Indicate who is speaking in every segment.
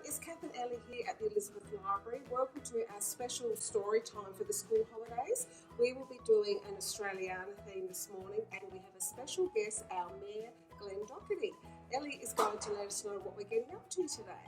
Speaker 1: It's Kath and Ellie here at the Elizabeth Library. Welcome to our special story time for the school holidays. We will be doing an Australiana theme this morning, and we have a special guest, our Mayor, Docherty. Ellie is going to let us know what we're getting up to today.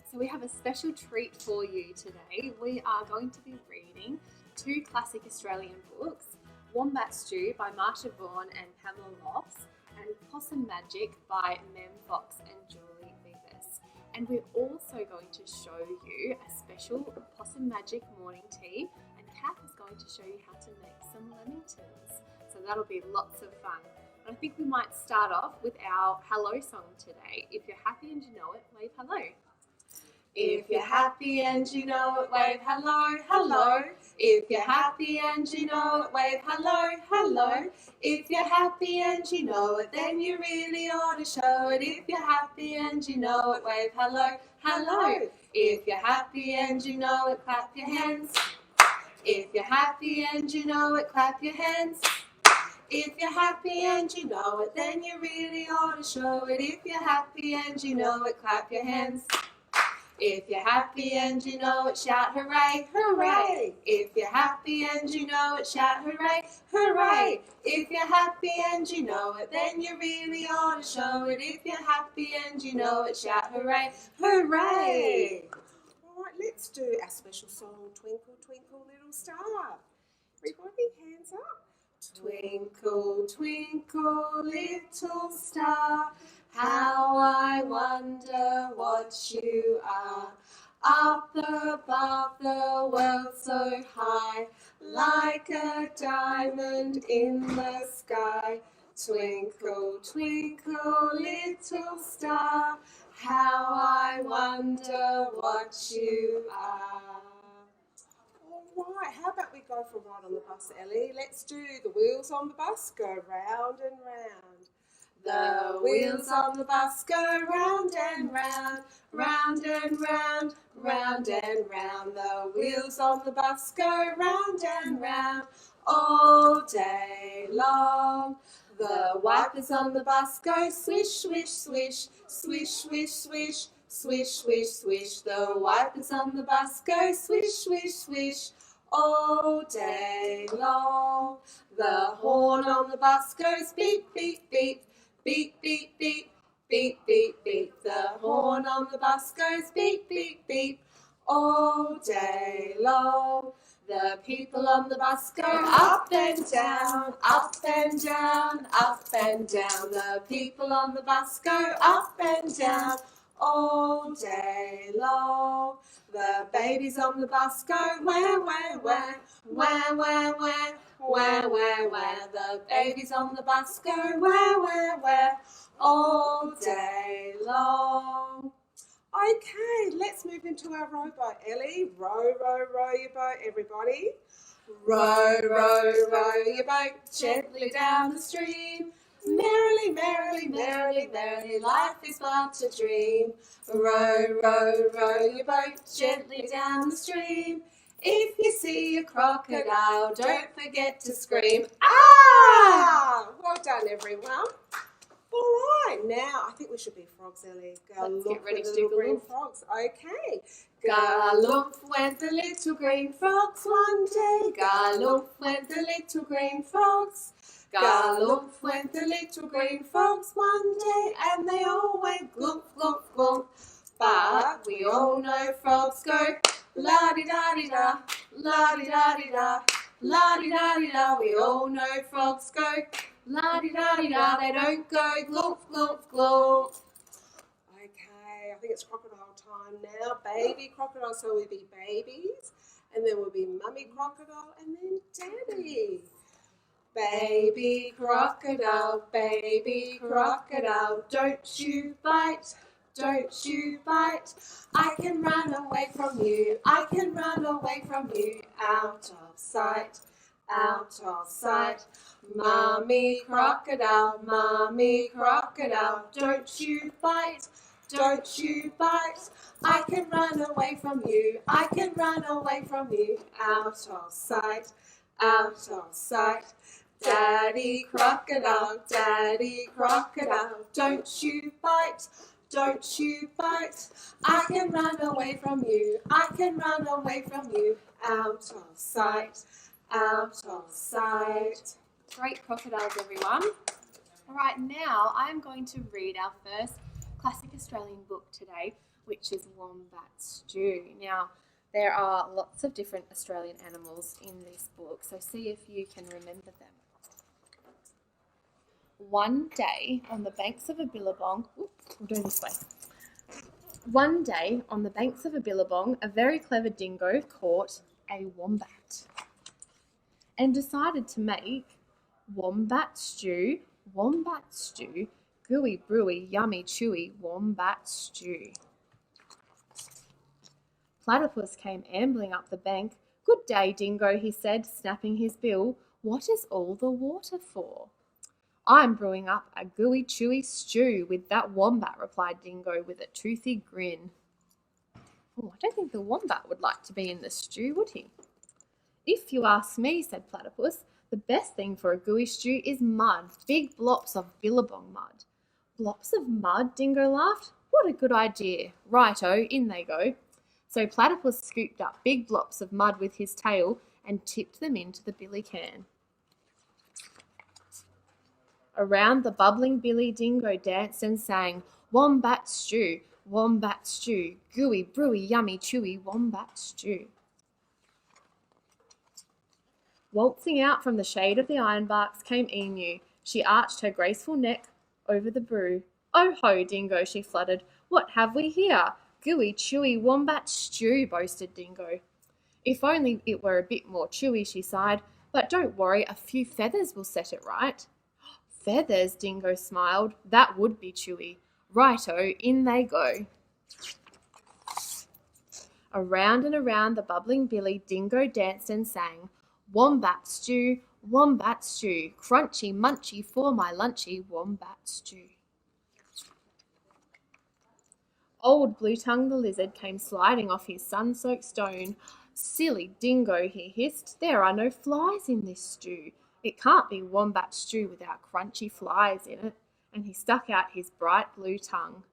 Speaker 2: So we have a special treat for you today. We are going to be reading two classic Australian books, Wombat Stew by Marsha Vaughan and Pamela Lofts, and Possum Magic by Mem Fox and Julie Beavis. And we're also going to show you a special Possum Magic morning tea, and Kath is going to show you how to make some lemingtons. So that'll be lots of fun. And I think we might start off with our hello song today. If you're happy and you know it, wave hello.
Speaker 1: If you're happy and you know it, wave hello, hello. If you're happy and you know it, wave hello, hello. If you're happy and you know it, then you really ought to show it. If you're happy and you know it, wave hello, hello. If you're happy and you know it, clap your hands. If you're happy and you know it, clap your hands. If you're happy and you know it, then you really ought to show it. If you're happy and you know it, clap your hands. If you're happy and you know it, shout hooray, hooray. If you're happy and you know it, shout hooray, hooray. If you're happy and you know it, then you really ought to show it. If you're happy and you know it, shout hooray, hooray. All right, let's do our special song, Twinkle, Twinkle, Little Star. Everybody, hands up. Twinkle, twinkle, little star, how I wonder what you are. Up above the world so high, like a diamond in the sky. Twinkle, twinkle, little star, how I wonder what you are. Right, how about we go for a ride on the bus, Ellie? Let's do the wheels on the bus go round and round. The wheels on the bus go round and round, round and round, round and round. The wheels on the bus go round and round all day long. The wipers on the bus go swish, swish, swish, swish, swish, swish, swish, swish, swish. The wipers on the bus go swish, swish, swish all day long. The horn on the bus goes beep, beep, beep, beep, beep, beep, beep, beep, beep. The horn on the bus goes beep, beep, beep all day long. The people on the bus go up and down, up and down, up and down. The people on the bus go up and down all day long. The babies on the bus go wah, wah, wah, wah, wah, wah, wah, wah, wah. The babies on the bus go wah, wah, wah, all day long. Okay, let's move into our rowboat, Ellie. Row, row, row your boat, everybody. Row, row, row your boat gently down the stream. Merrily, merrily, merrily, merrily, life is but a dream. Row, row, row your boat gently down the stream. If you see a crocodile, don't forget to scream, ah! Well done, everyone. All right, now I think we should be frogs, Ellie.
Speaker 2: Let's get ready to
Speaker 1: do green frogs. Okay. Galump went the little green frogs one day. Galump went the little green frogs. Galump went the little green frogs one day, and they all went glump, glump, glump. But we all know frogs go la-di-da-di-da, la-di-da-di-da, la-di-da-di-da. We all know frogs go la-di-da-di-da. They don't go glump, glump, glump. Okay, I think it's crocodile time now. Baby crocodile, so we'll be babies, and then we'll be mummy crocodile, and then daddy. Baby crocodile, don't you bite, don't you bite. I can run away from you, I can run away from you, out of sight, out of sight. Mummy crocodile, don't you bite, don't you bite. I can run away from you, I can run away from you, out of sight, out of sight. Daddy crocodile, don't you bite, don't you bite. I can run away from you, I can run away from you. Out of sight, out of sight.
Speaker 2: Great crocodiles, everyone. All right, now I'm going to read our first classic Australian book today, which is Wombat Stew. Now, there are lots of different Australian animals in this book, so see if you can remember them. One day on the banks of a billabong, we'll do this way. One day on the banks of a billabong, a very clever dingo caught a wombat and decided to make wombat stew, gooey brewy, yummy chewy wombat stew. Platypus came ambling up the bank. Good day, Dingo, he said, snapping his bill. What is all the water for? I'm brewing up a gooey chewy stew with that wombat, replied Dingo with a toothy grin. Oh, I don't think the wombat would like to be in the stew, would he? If you ask me, said Platypus, the best thing for a gooey stew is mud, big blops of billabong mud. Blops of mud? Dingo laughed. What a good idea. Righto, in they go. So Platypus scooped up big blops of mud with his tail and tipped them into the billy can. Around the bubbling billy, Dingo danced and sang, wombat stew, gooey, brewy, yummy, chewy, wombat stew. Waltzing out from the shade of the ironbarks came Emu. She arched her graceful neck over the brew. Oh ho, Dingo, she fluttered. What have we here? Gooey, chewy wombat stew, boasted Dingo. If only it were a bit more chewy, she sighed. But don't worry, a few feathers will set it right. Feathers, Dingo smiled. That would be chewy. Righto, in they go. Around and around the bubbling billy, Dingo danced and sang, wombat stew, crunchy munchy for my lunchy, wombat stew. Old Blue Tongue the lizard came sliding off his sun-soaked stone. Silly Dingo, he hissed, there are no flies in this stew. It can't be wombat stew without crunchy flies in it, and he stuck out his bright blue tongue.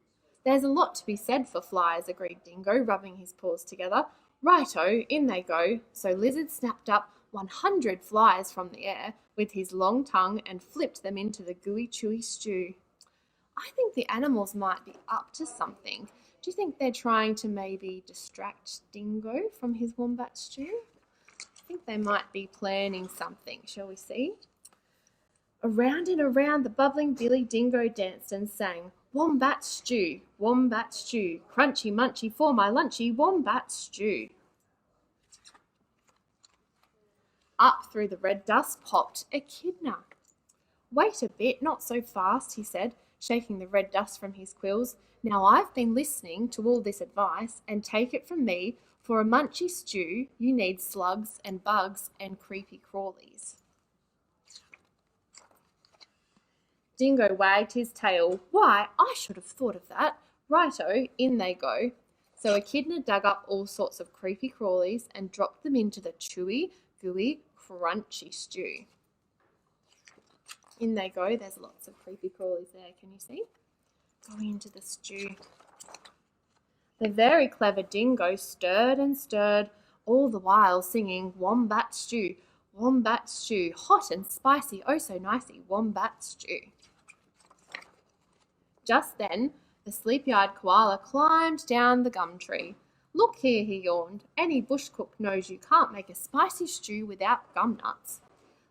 Speaker 2: There's a lot to be said for flies, agreed Dingo, rubbing his paws together. Righto, in they go. So Lizard snapped up 100 flies from the air with his long tongue and flipped them into the gooey chewy stew. I think the animals might be up to something. Do you think they're trying to maybe distract Dingo from his wombat stew? I think they might be planning something. Shall we see? Around and around the bubbling billy, Dingo danced and sang, wombat stew, crunchy munchy for my lunchy, wombat stew. Up through the red dust popped Echidna. Wait a bit, not so fast, he said, shaking the red dust from his quills. Now I've been listening to all this advice, and take it from me, for a munchy stew you need slugs and bugs and creepy crawlies. Dingo wagged his tail. Why, I should have thought of that. Righto, in they go. So Echidna dug up all sorts of creepy crawlies and dropped them into the chewy, gooey, crunchy stew. In they go. There's lots of creepy crawlies there, can you see? Going into the stew. The very clever Dingo stirred and stirred, all the while singing wombat stew, hot and spicy, oh so nicey, wombat stew. Just then, the sleepy-eyed koala climbed down the gum tree. Look here, he yawned, any bush cook knows you can't make a spicy stew without gum nuts.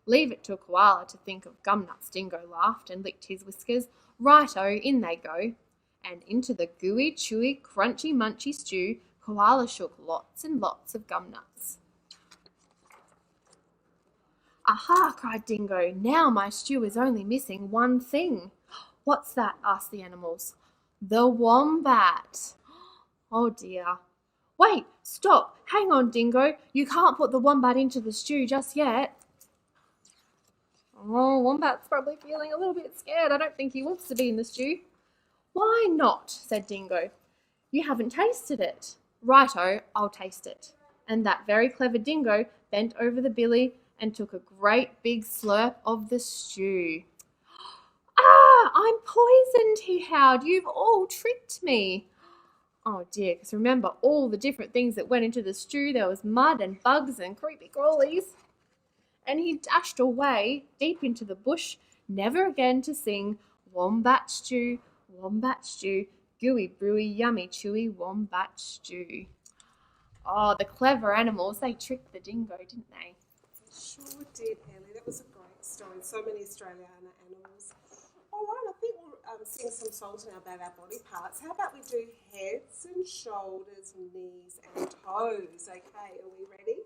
Speaker 2: Leave it to a koala to think of gum nuts, Dingo laughed and licked his whiskers. Righto, in they go. And into the gooey, chewy, crunchy, munchy stew, Koala shook lots and lots of gum nuts. Aha, cried Dingo, now my stew is only missing one thing. What's that? Asked the animals. The wombat. Oh dear. Wait, stop, hang on, Dingo, you can't put the wombat into the stew just yet. Oh, Wombat's probably feeling a little bit scared. I don't think he wants to be in the stew. Why not? Said Dingo. You haven't tasted it. Righto, I'll taste it. And that very clever Dingo bent over the billy and took a great big slurp of the stew. Ah, I'm poisoned, he howled. You've all tricked me. Oh dear, because remember all the different things that went into the stew. There was mud and bugs and creepy crawlies. And he dashed away deep into the bush, never again to sing wombat stew, gooey, brewy, yummy, chewy wombat stew. Oh, the clever animals, they tricked the dingo, didn't they?
Speaker 1: They sure did, Ellie. That was a great story. So many Australiana animals. All right, I think we'll sing some songs now about our body parts. How about we do heads and shoulders, knees and toes? Okay, are we ready?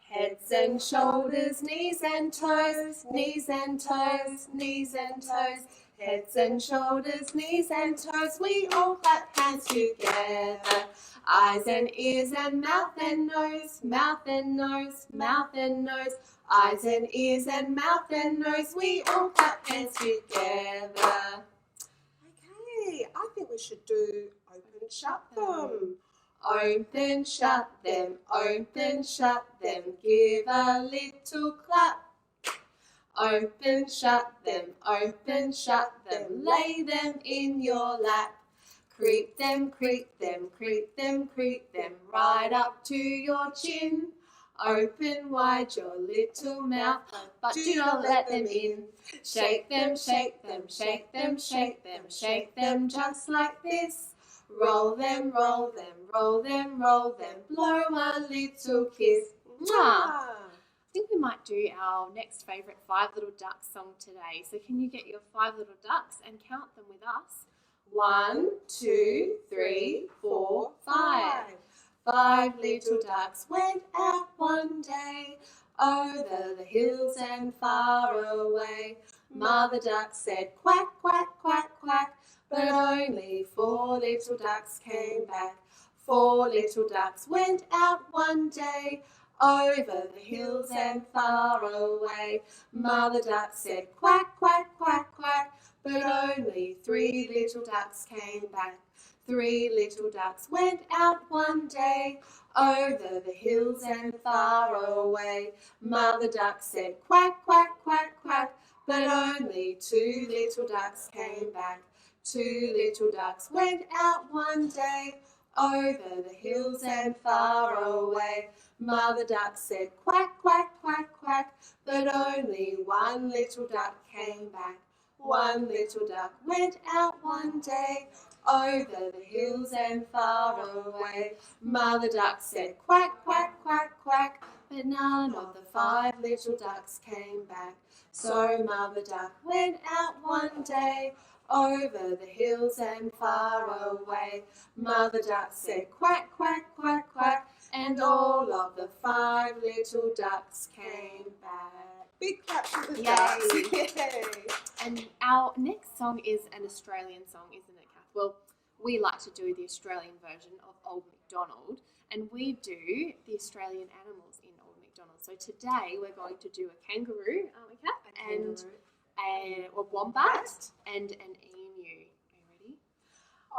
Speaker 1: Heads and shoulders, knees and toes, knees and toes, knees and toes. Heads and shoulders, knees and toes, we all clap hands together. Eyes and ears and mouth and nose, mouth and nose, mouth and nose. Eyes and ears and mouth and nose, we all clap hands together. Okay, I think we should do open, shut them. Open, shut them, open, shut them, give a little clap. Open, shut them, lay them in your lap. Creep them, creep them, creep them, creep them, right up to your chin. Open wide your little mouth, but do not let them in. Shake them, shake them, shake them, shake them, shake them just like this. Roll them, roll them, roll them, roll them, blow a little kiss. Mwah! I think we might do our next favourite Five Little Ducks song today. So can you get your 5 little ducks and count them with us? 1, 2, 3, 4, 5. 5 little ducks went out one day over the hills and far away. Mother duck said quack, quack, quack, quack, but only 4 little ducks came back. 4 little ducks went out one day over the hills and far away. Mother duck said quack, quack, quack, quack, but only 3 little ducks came back. 3 little ducks went out one day over the hills and far away. Mother duck said quack, quack, quack, quack, but only 2 little ducks came back. 2 little ducks went out one day over the hills and far away. Mother duck said quack, quack, quack, quack, but only 1 little duck came back. 1 little duck went out one day over the hills and far away. Mother duck said quack, quack, quack, quack, but none of the 5 little ducks came back. So Mother duck went out one day over the hills and far away. Mother duck said quack, quack, quack, quack, and all of the 5 little ducks came back. Big clap for the ducks. Yay.
Speaker 2: And our next song is an Australian song, isn't it, Kath? Well, we like to do the Australian version of Old MacDonald, and we do the Australian animals in Old MacDonald. So today we're going to do a kangaroo, aren't we, Kath? And a wombat and an emu. Are you ready?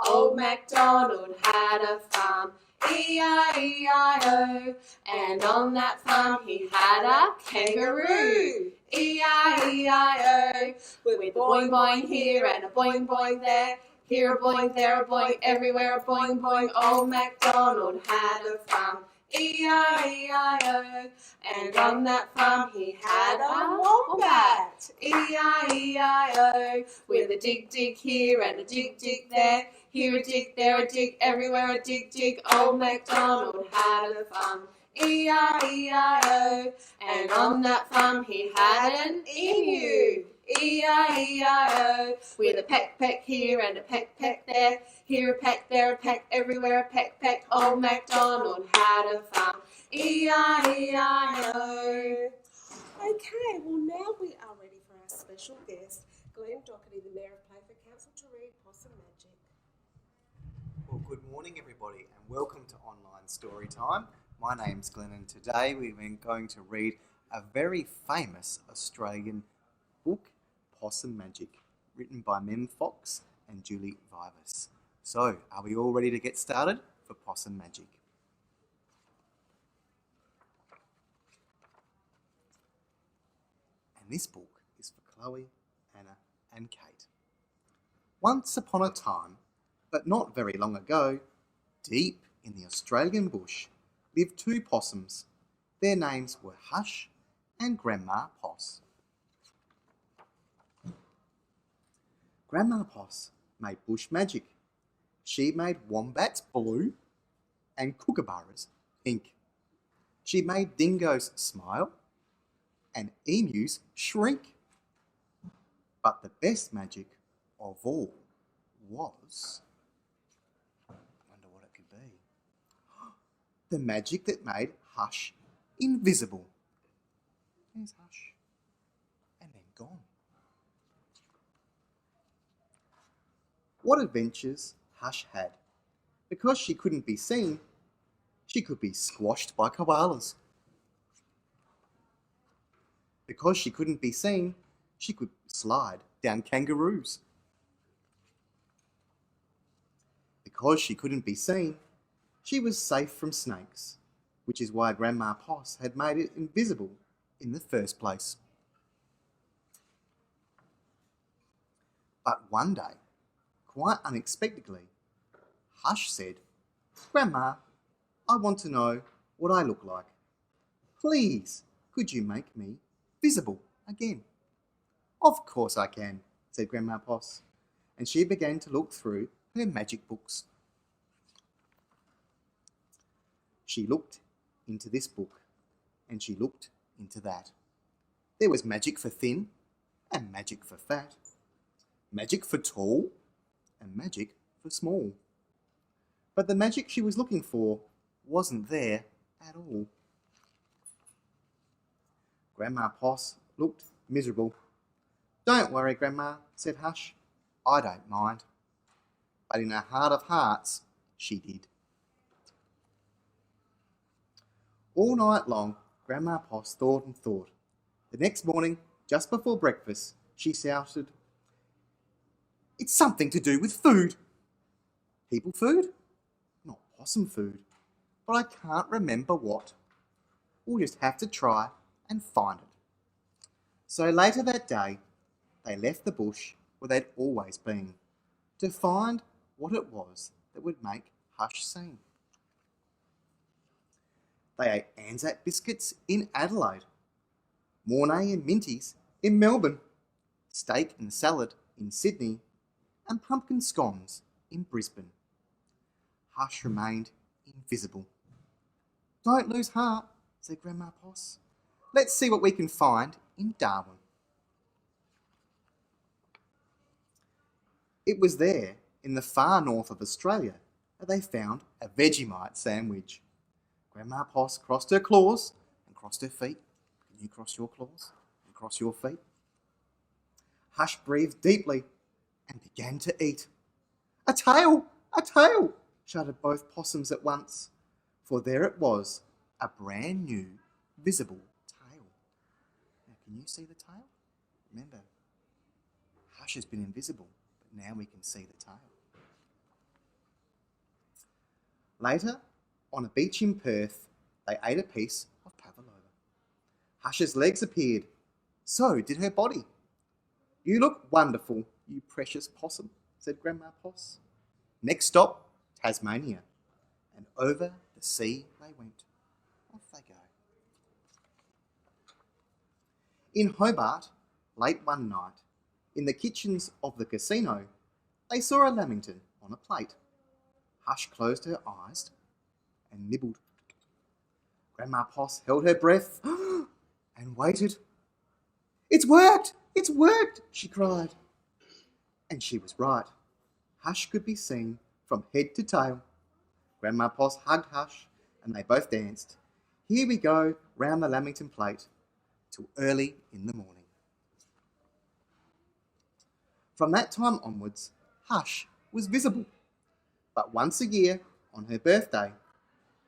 Speaker 1: Old MacDonald had a farm, E-I-E-I-O, and on that farm he had a kangaroo, E-I-E-I-O, with a boing boing here and a boing boing there, here a boing, there a boing, everywhere a boing boing. Old MacDonald had a farm, E-I-E-I-O, and on that farm he had a wombat, E-I-E-I-O, with a dig dig here and a dig dig there, here a dig, there a dig, everywhere a dig dig. Old MacDonald had a farm, E-I-E-I-O, and on that farm he had an emu, E-I-E-I-O, with a peck peck here and a peck peck there, here a peck, there a peck, everywhere a peck peck. Old MacDonald had a farm, E-I-E-I-O. Okay, well now we are ready for our special guest, Docherty, the Mayor of Playford Council, to read Possum Magic.
Speaker 3: Well, good morning everybody and welcome to Online Storytime. My name's Glenn and today we're going to read a very famous Australian book, Possum Magic, written by Mem Fox and Julie Vivas. So, are we all ready to get started for Possum Magic? And this book is for Chloe, Anna and Kate. Once upon a time, but not very long ago, deep in the Australian bush lived two possums. Their names were Hush and Grandma Poss. Grandma Poss made bush magic. She made wombats blue and kookaburras pink. She made dingoes smile and emus shrink. But the best magic of all was... I wonder what it could be. The magic that made Hush invisible. There's Hush. And then gone. What adventures Hush had. Because she couldn't be seen, she could be squashed by koalas. Because she couldn't be seen, she could slide down kangaroos. Because she couldn't be seen, she was safe from snakes, which is why Grandma Poss had made it invisible in the first place. But one day, quite unexpectedly, Hush said, "Grandma, I want to know what I look like. Please, could you make me visible again?" "Of course I can," said Grandma Poss, and she began to look through her magic books. She looked into this book, and she looked into that. There was magic for thin, and magic for fat, magic for tall, and magic for small. But the magic she was looking for wasn't there at all. Grandma Poss looked miserable. "Don't worry, Grandma," said Hush. "I don't mind." But in her heart of hearts, she did. All night long, Grandma Poss thought and thought. The next morning, just before breakfast, she shouted, "It's something to do with food." People food? Not possum food. But I can't remember what. We'll just have to try and find it. So later that day, they left the bush where they'd always been to find what it was that would make Hush sing. They ate Anzac biscuits in Adelaide, Mornay and Minties in Melbourne, steak and salad in Sydney, and pumpkin scones in Brisbane. Hush remained invisible. "Don't lose heart," said Grandma Poss. "Let's see what we can find in Darwin." It was there, in the far north of Australia, that they found a Vegemite sandwich. Grandma Poss crossed her claws and crossed her feet. Can you cross your claws and cross your feet? Hush breathed deeply and began to eat. "A tail! A tail!" shouted both possums at once, for there it was, a brand new, visible tail. Now, can you see the tail? Remember, Hush has been invisible, but now we can see the tail. Later, on a beach in Perth, they ate a piece of pavlova. Hush's legs appeared. So did her body. "You look wonderful, you precious possum," said Grandma Poss. Next stop, Tasmania, and over the sea they went. Off they go. In Hobart, late one night, in the kitchens of the casino, they saw a lamington on a plate. Hush closed her eyes and nibbled. Grandma Poss held her breath and waited. "It's worked! It's worked!" she cried. And she was right. Hush could be seen from head to tail. Grandma Poss hugged Hush and they both danced. "Here we go round the lamington plate till early in the morning." From that time onwards, Hush was visible. But once a year, on her birthday,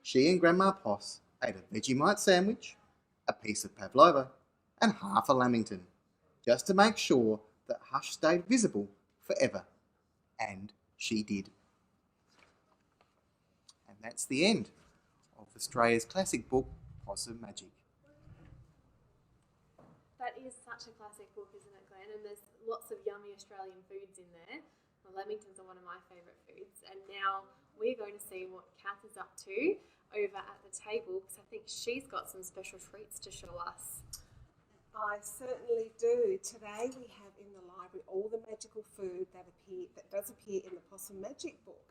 Speaker 3: she and Grandma Poss ate a Vegemite sandwich, a piece of pavlova, and half a lamington, just to make sure that Hush stayed visible forever. And she did. And that's the end of Australia's classic book, Possum Magic.
Speaker 2: That is such a classic book, isn't it, Glenn? And there's lots of yummy Australian foods in there. Well, lamingtons are one of my favourite foods. And now we're going to see what Kath is up to over at the table, because I think she's got some special treats to show us.
Speaker 1: I certainly do. Today we have in the library all the magical food that does appear in the Possum Magic book.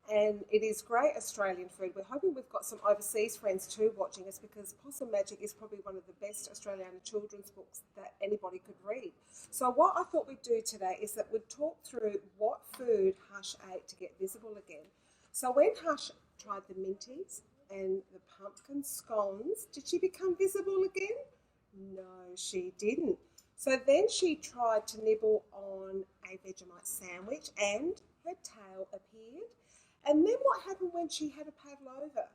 Speaker 1: And it is great Australian food. We're hoping we've got some overseas friends too watching us, because Possum Magic is probably one of the best Australiana children's books that anybody could read. So what I thought we'd do today is that we'd talk through what food Hush ate to get visible again. So when Hush tried the minties and the pumpkin scones, did she become visible again? No, she didn't. So then she tried to nibble on a Vegemite sandwich and her tail appeared. And then what happened when she had a pavlova?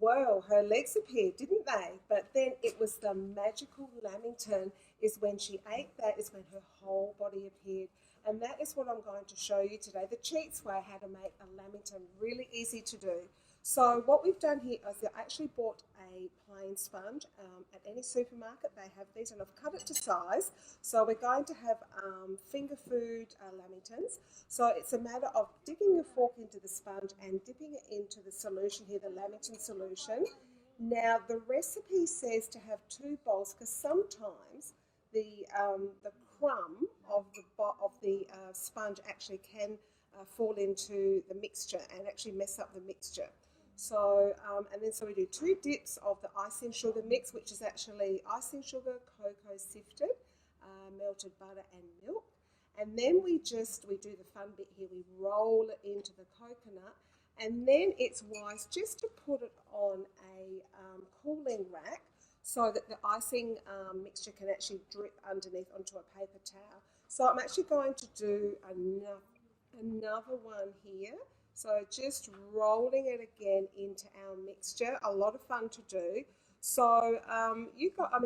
Speaker 1: Well, her legs appeared, didn't they? But then it was the magical lamington. Is when she ate that, is when her whole body appeared. And that is what I'm going to show you today. The cheats way how to make a lamington, really easy to do. So what we've done here is I actually bought a plain sponge at any supermarket. They have these, and I've cut it to size. So we're going to have finger food lamingtons. So it's a matter of dipping your fork into the sponge and dipping it into the solution here, the lamington solution. Now the recipe says to have 2 bowls, because sometimes the crumb of the sponge actually can fall into the mixture and actually mess up the mixture. So, and then so we do 2 dips of the icing sugar mix, which is actually icing sugar, cocoa sifted, melted butter and milk. And then we do the fun bit here, we roll it into the coconut, and then it's wise just to put it on a cooling rack so that the icing mixture can actually drip underneath onto a paper towel. So I'm actually going to do another one here. So just rolling it again into our mixture, a lot of fun to do. So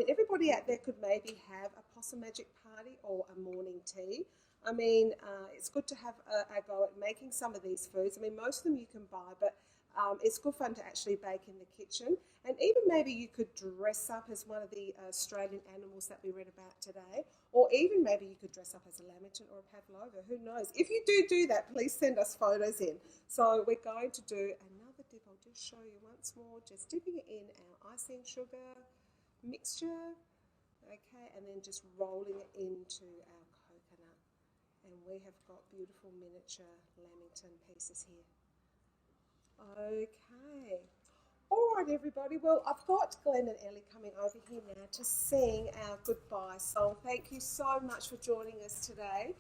Speaker 1: everybody out there could maybe have a Possum Magic party or a morning tea. It's good to have a go at making some of these foods. Most of them you can buy, but it's good fun to actually bake in the kitchen. And even maybe you could dress up as one of the Australian animals that we read about today. Or even maybe you could dress up as a lamington or a pavlova. Who knows? If you do that, please send us photos in. So we're going to do another dip. I'll just show you once more. Just dipping it in our icing sugar mixture. Okay, and then just rolling it into our coconut. And we have got beautiful miniature lamington pieces here. Okay. All right, everybody. Well, I've got Glenn and Ellie coming over here now to sing our goodbye song. Thank you so much for joining us today.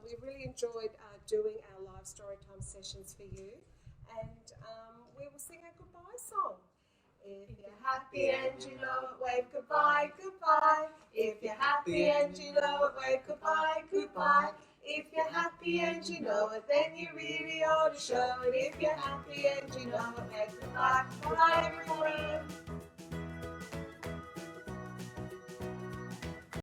Speaker 1: We really enjoyed doing our live storytime sessions for you. And we will sing our goodbye song. If you're happy and you know it, wave goodbye, goodbye. If you're happy and you know it, wave goodbye, goodbye. If you're happy and you know it, then you really ought to show it. If you're happy and you know it, wave goodbye, goodbye everyone.